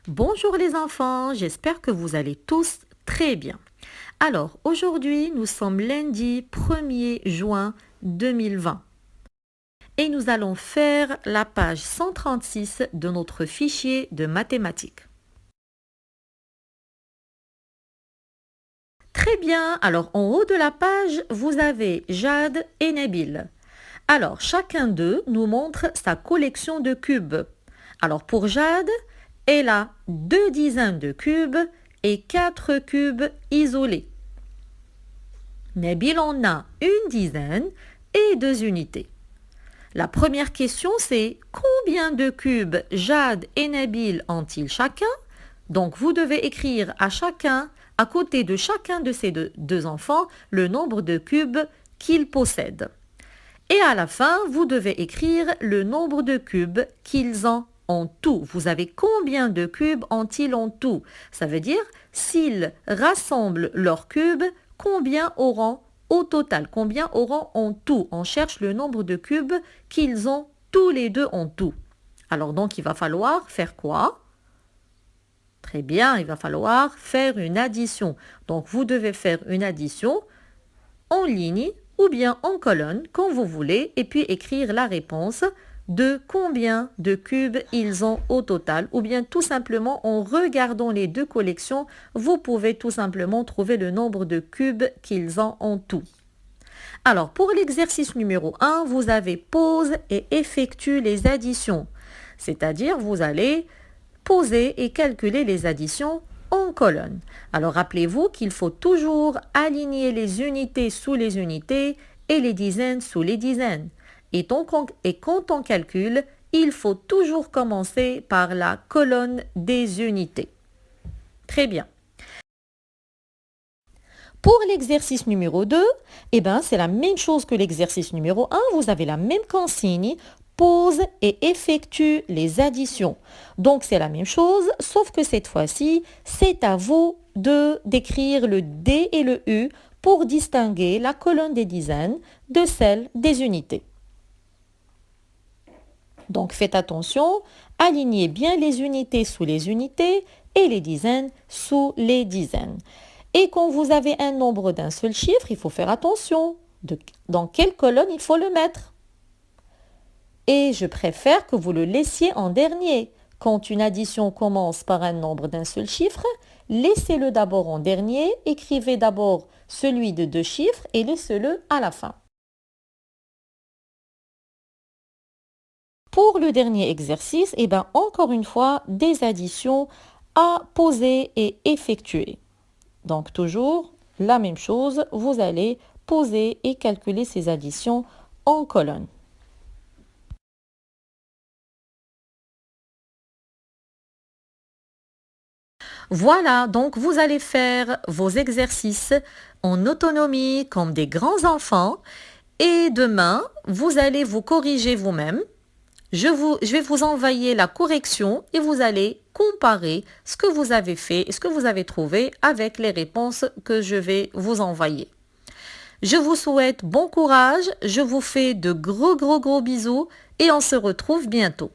Bonjour les enfants, j'espère que vous allez tous très bien. Alors, aujourd'hui, nous sommes lundi 1er juin 2020 et nous allons faire la page 136 de notre fichier de mathématiques. Très bien, alors en haut de la page, vous avez Jade et Nabil. Alors, chacun d'eux nous montre sa collection de cubes. Alors, pour Jade, elle a 2 dizaines de cubes et 4 cubes isolés. Nabil en a une dizaine et 2 unités. La première question, c'est combien de cubes Jade et Nabil ont-ils chacun? Donc, vous devez écrire à côté de chacun de ces deux enfants, le nombre de cubes qu'ils possèdent. Et à la fin, vous devez écrire le nombre de cubes qu'ils ont en tout. Vous avez combien de cubes ont-ils en tout? Ça veut dire, s'ils rassemblent leurs cubes, combien auront au total? Combien auront en tout? On cherche le nombre de cubes qu'ils ont tous les deux en tout. Alors donc, il va falloir faire quoi? Très bien, il va falloir faire une addition. Donc, vous devez faire une addition en ligne ou bien en colonne, quand vous voulez, et puis écrire la réponse de combien de cubes ils ont au total, ou bien tout simplement en regardant les deux collections, vous pouvez tout simplement trouver le nombre de cubes qu'ils ont en tout. Alors, pour l'exercice numéro 1, vous avez pose et effectue les additions, c'est-à-dire vous allez poser et calculer les additions en colonne. Alors rappelez-vous qu'il faut toujours aligner les unités sous les unités et les dizaines sous les dizaines. Et quand on calcule, il faut toujours commencer par la colonne des unités. Très bien. Pour l'exercice numéro 2, c'est la même chose que l'exercice numéro 1. Vous avez la même consigne. Pose et effectue les additions. Donc c'est la même chose, sauf que cette fois-ci, c'est à vous d'écrire le D et le U pour distinguer la colonne des dizaines de celle des unités. Donc faites attention, alignez bien les unités sous les unités et les dizaines sous les dizaines. Et quand vous avez un nombre d'un seul chiffre, il faut faire attention dans quelle colonne il faut le mettre. Et je préfère que vous le laissiez en dernier. Quand une addition commence par un nombre d'un seul chiffre, laissez-le d'abord en dernier, écrivez d'abord celui de 2 chiffres et laissez-le à la fin. Pour le dernier exercice, encore une fois, des additions à poser et effectuer. Donc toujours la même chose, vous allez poser et calculer ces additions en colonne. Voilà, donc vous allez faire vos exercices en autonomie comme des grands enfants et demain, vous allez vous corriger vous-même. Je vais vous envoyer la correction et vous allez comparer ce que vous avez fait et ce que vous avez trouvé avec les réponses que je vais vous envoyer. Je vous souhaite bon courage, je vous fais de gros bisous et on se retrouve bientôt.